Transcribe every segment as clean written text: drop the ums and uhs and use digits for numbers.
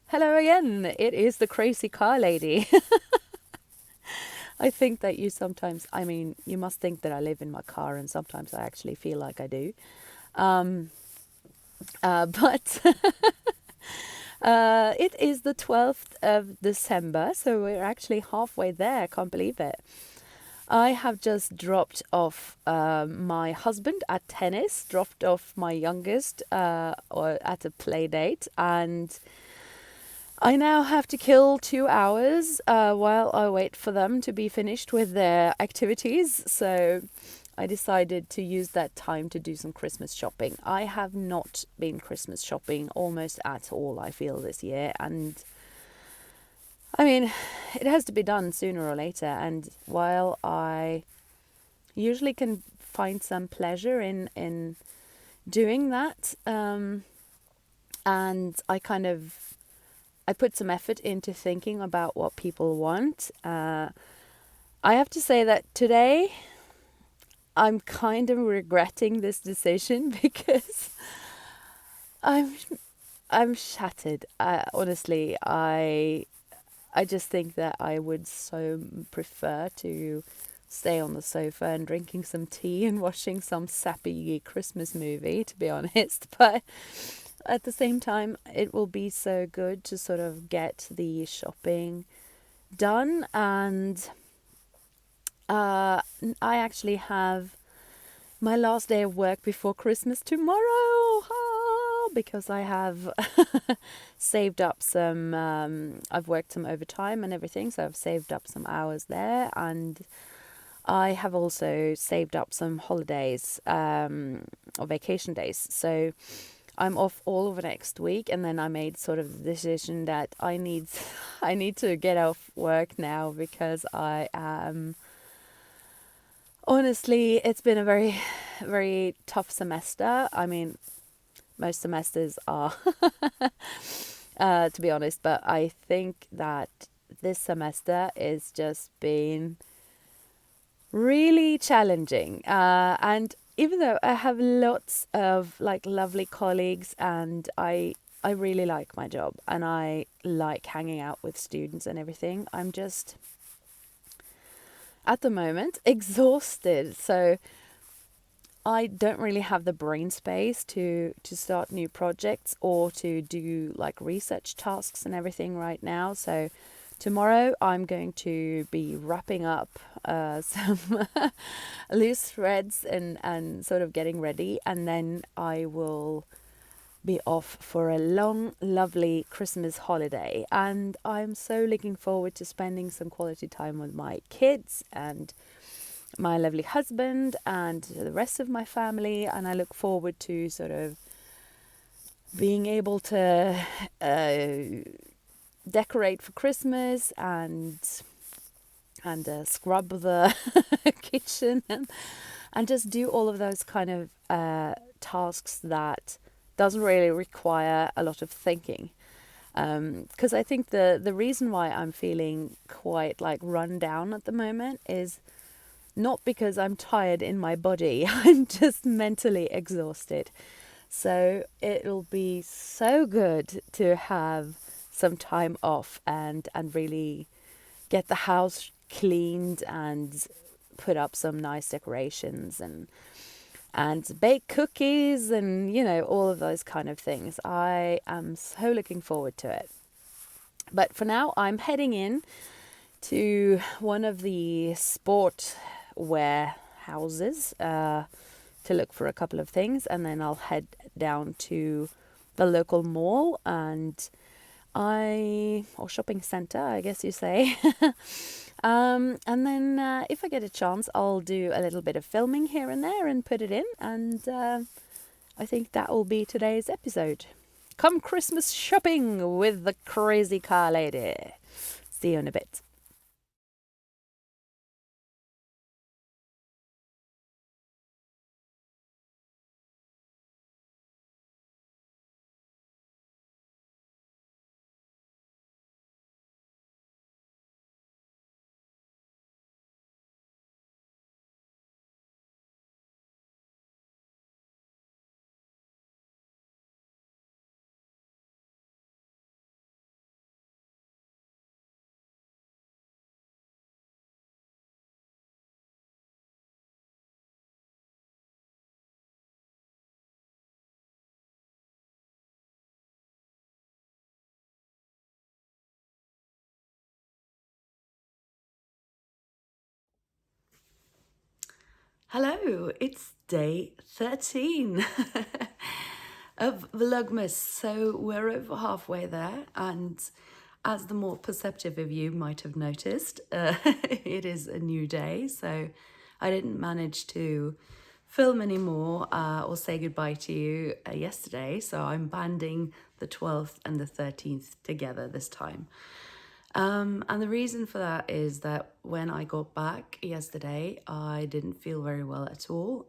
Hello again. It is the crazy car lady. I think that you must think that I live in my car, and sometimes I actually feel like I do. Um, but it is the 12th of December, so we're actually halfway there. I can't believe it. I have just dropped off my husband at tennis, dropped off my youngest or at a play date, and I now have to kill 2 hours while I wait for them to be finished with their activities. So I decided to use that time to do some Christmas shopping. I have not been Christmas shopping almost at all, I feel, this year. And I mean, it has to be done sooner or later. And while I usually can find some pleasure in doing that, and I put some effort into thinking about what people want. I have to say that today I'm kind of regretting this decision because I'm I'm shattered. Honestly, I just think that I would so prefer to stay on the sofa and drinking some tea and watching some sappy Christmas movie, to be honest. But at the same time, it will be so good to sort of get the shopping done. And I actually have my last day of work before Christmas tomorrow. Because I have saved up some, I've worked some overtime and everything, so I've saved up some hours there. And I have also saved up some holidays or vacation days. So I'm off all over next week, and then I made sort of the decision that I need to get off work now because I am honestly, it's been a very, very tough semester. I mean, most semesters are, to be honest, but I think that this semester is just been really challenging. And even though I have lots of like lovely colleagues and I really like my job and I like hanging out with students and everything, I'm just at the moment exhausted. So I don't really have the brain space to start new projects or to do like research tasks and everything right now. So tomorrow I'm going to be wrapping up some loose threads and sort of getting ready, and then I will be off for a long, lovely Christmas holiday. And I'm so looking forward to spending some quality time with my kids and my lovely husband and the rest of my family. And I look forward to sort of being able to decorate for Christmas and scrub the kitchen and just do all of those kind of tasks that doesn't really require a lot of thinking. Because I think the reason why I'm feeling quite like run down at the moment is not because I'm tired in my body. I'm just mentally exhausted. So it'll be so good to have some time off and really get the house cleaned and put up some nice decorations and bake cookies and, you know, all of those kind of things. I am so looking forward to it. But for now, I'm heading in to one of the sport wear houses to look for a couple of things, and then I'll head down to the local mall or shopping center, I guess you say. And then if I get a chance, I'll do a little bit of filming here and there and put it in. And I think that will be today's episode. Come Christmas shopping with the crazy car lady. See you in a bit. Hello, it's day 13 of Vlogmas. So we're over halfway there, and as the more perceptive of you might have noticed, it is a new day. So I didn't manage to film anymore or say goodbye to you yesterday. So I'm banding the 12th and the 13th together this time. And the reason for that is that when I got back yesterday, I didn't feel very well at all.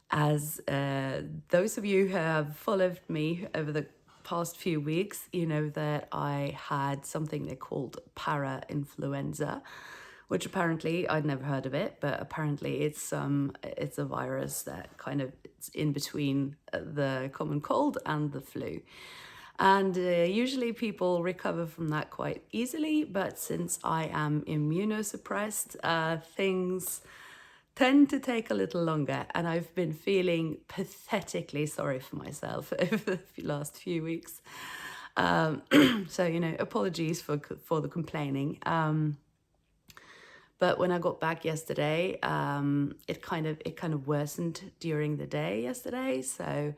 As those of you who have followed me over the past few weeks, you know that I had something they called para-influenza, which apparently I'd never heard of it, but apparently it's a virus that kind of it's in between the common cold and the flu. And usually people recover from that quite easily, but since I am immunosuppressed, things tend to take a little longer. And I've been feeling pathetically sorry for myself over the last few weeks. So, you know, apologies for the complaining. But when I got back yesterday, it kind of worsened during the day yesterday. So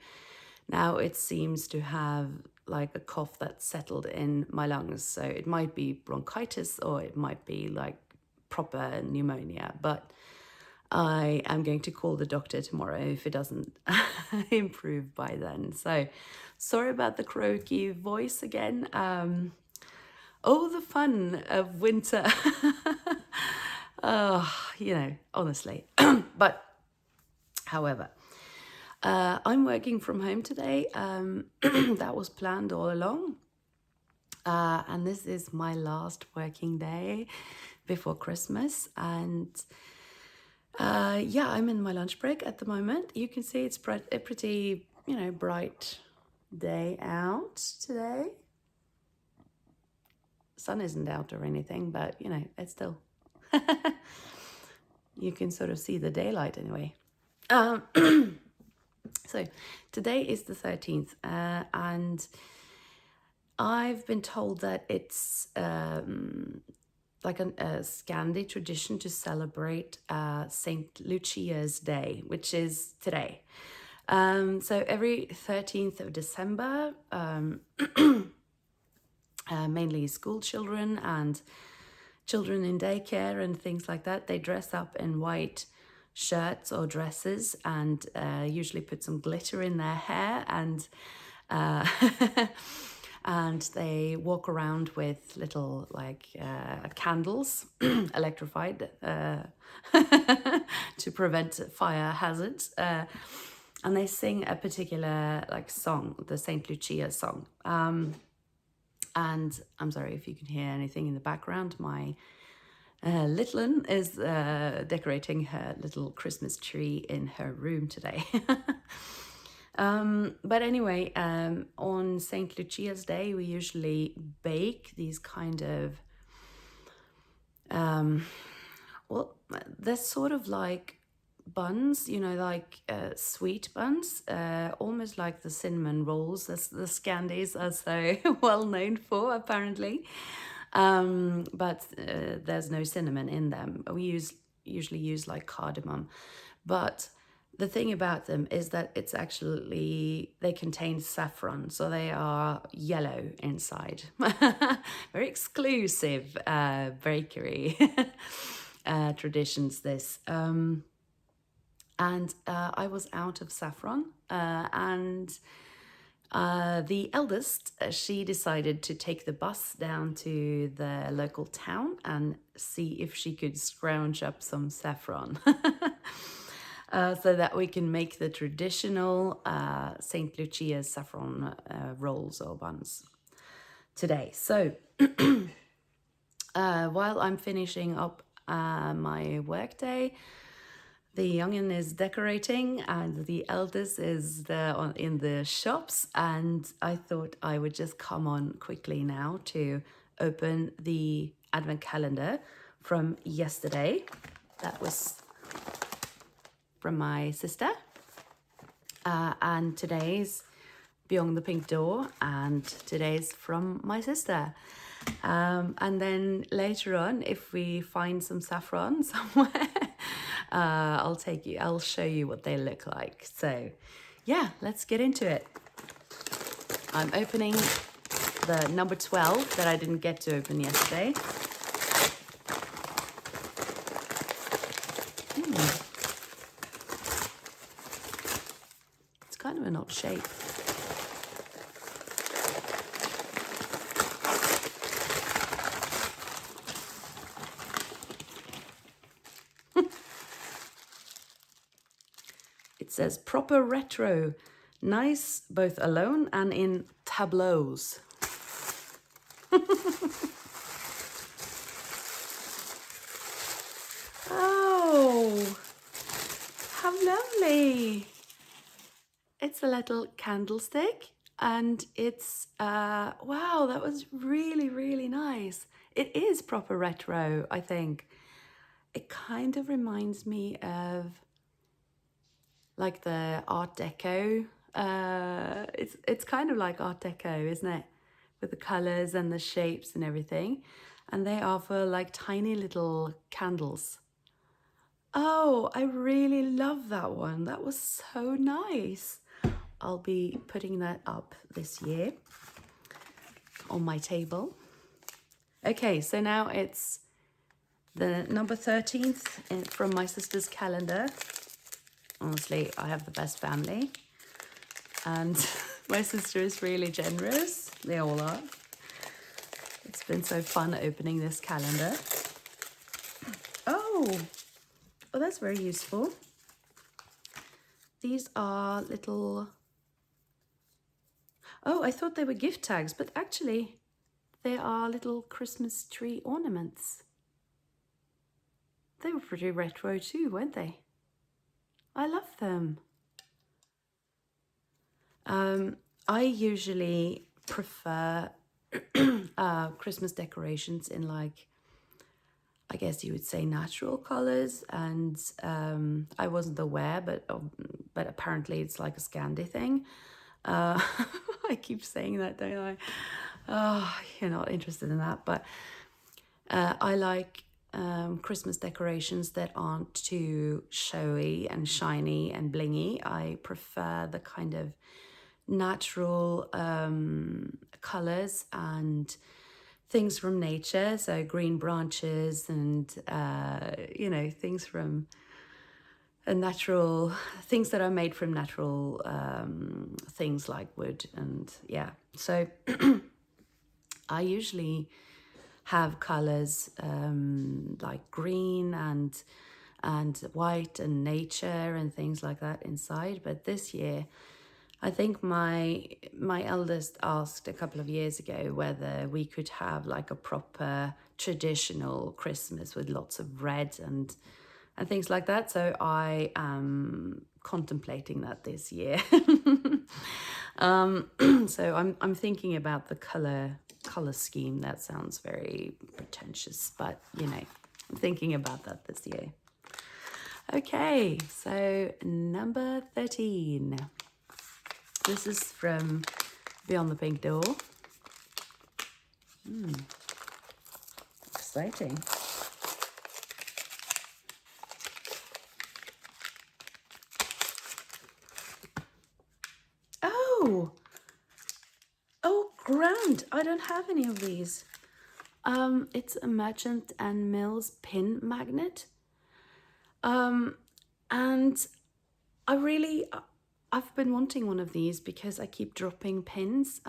now it seems to have like a cough that settled in my lungs. So it might be bronchitis or it might be like proper pneumonia. But I am going to call the doctor tomorrow if it doesn't improve by then. So sorry about the croaky voice again. Oh, the fun of winter. Oh, you know, honestly. But however, I'm working from home today. That was planned all along. And this is my last working day before Christmas. And yeah, I'm in my lunch break at the moment. You can see it's a pretty, you know, bright day out today. Sun isn't out or anything, but, you know, it's still... you can sort of see the daylight anyway. So today is the 13th, and I've been told that it's like a Scandi tradition to celebrate Saint Lucia's Day, which is today. So every 13th of December, mainly school children and children in daycare and things like that, they dress up in white shirts or dresses and usually put some glitter in their hair, and and they walk around with little like candles electrified to prevent fire hazards, and they sing a particular like song, the Saint Lucia song. And I'm sorry if you can hear anything in the background. My little one is decorating her little Christmas tree in her room today. But anyway, on St. Lucia's Day, we usually bake these kind of, well, they're sort of like buns, you know, like sweet buns, almost like the cinnamon rolls as the Scandis are so well known for, apparently. But there's no cinnamon in them. We usually use like cardamom. But the thing about them is that it's actually, they contain saffron, so they are yellow inside. Very exclusive bakery traditions, this. And I was out of saffron, and the eldest, she decided to take the bus down to the local town and see if she could scrounge up some saffron so that we can make the traditional St. Lucia's saffron rolls or buns today. So while I'm finishing up my workday, the youngin is decorating and the eldest is in the shops, and I thought I would just come on quickly now to open the advent calendar from yesterday. That was from my sister, and today's Beyond the Pink Door, and today's from my sister. And then later on, if we find some saffron somewhere, I'll show you what they look like. So yeah, let's get into it. I'm opening the number 12 that I didn't get to open yesterday. It's kind of an odd shape. It says proper retro, nice both alone and in tableaus. Oh, how lovely. It's a little candlestick and it's, wow, that was really, really nice. It is proper retro, I think. It kind of reminds me of like the Art Deco. It's kind of like Art Deco, isn't it? With the colors and the shapes and everything. And they offer like tiny little candles. Oh, I really love that one. That was so nice. I'll be putting that up this year on my table. Okay, so now it's the number 13th from my sister's calendar. Honestly, I have the best family. And my sister is really generous. They all are. It's been so fun opening this calendar. Oh, that's very useful. These are little... Oh, I thought they were gift tags, but actually they are little Christmas tree ornaments. They were pretty retro too, weren't they? I love them. I usually prefer Christmas decorations in like, I guess you would say natural colors, and I wasn't aware, but apparently it's like a Scandi thing. I keep saying that, don't I? Oh, you're not interested in that, but I like Christmas decorations that aren't too showy and shiny and blingy. I prefer the kind of natural colors and things from nature, so green branches and things from things that are made from natural things like wood. And yeah, so I usually have colors like green and white and nature and things like that inside. But this year I think my eldest asked a couple of years ago whether we could have like a proper traditional Christmas with lots of red and things like that. So I am contemplating that this year. So I'm thinking about the color scheme. That sounds very pretentious, but I'm thinking about that this year. Okay, so number 13. This is from Beyond the Pink Door. Exciting. Oh, grand. I don't have any of these. It's a Merchant and Mills pin magnet. And I've been wanting one of these because I keep dropping pins.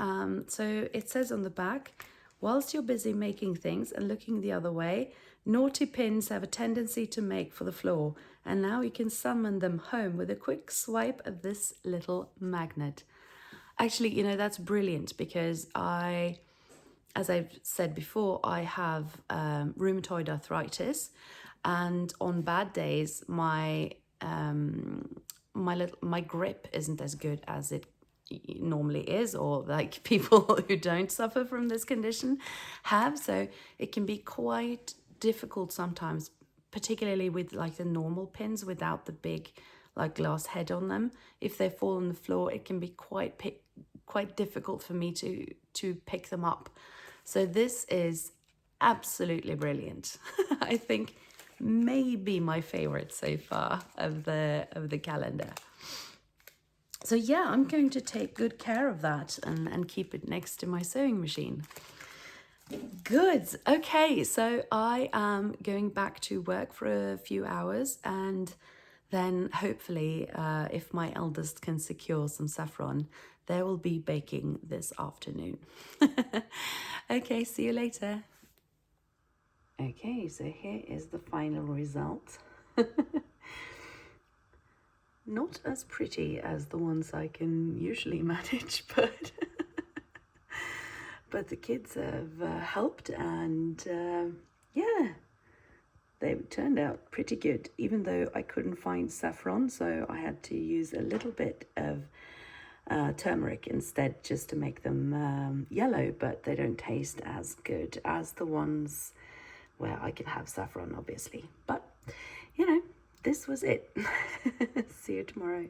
So it says on the back, whilst you're busy making things and looking the other way, naughty pins have a tendency to make for the floor. And now you can summon them home with a quick swipe of this little magnet. Actually, that's brilliant because as I've said before, I have rheumatoid arthritis, and on bad days, my grip isn't as good as it normally is, or like people who don't suffer from this condition have. So it can be quite difficult sometimes, particularly with like the normal pins without the big like glass head on them. If they fall on the floor, it can be quite difficult for me to pick them up. So this is absolutely brilliant. I think maybe my favorite so far of the calendar. So yeah, I'm going to take good care of that and keep it next to my sewing machine. Good. Okay, so I am going back to work for a few hours, and then hopefully, if my eldest can secure some saffron, they will be baking this afternoon. Okay, see you later. Okay, so here is the final result. Not as pretty as the ones I can usually manage, but the kids have helped, and yeah, they turned out pretty good, even though I couldn't find saffron, so I had to use a little bit of turmeric instead, just to make them yellow, but they don't taste as good as the ones where I can have saffron, obviously. But, you know, this was it. See you tomorrow.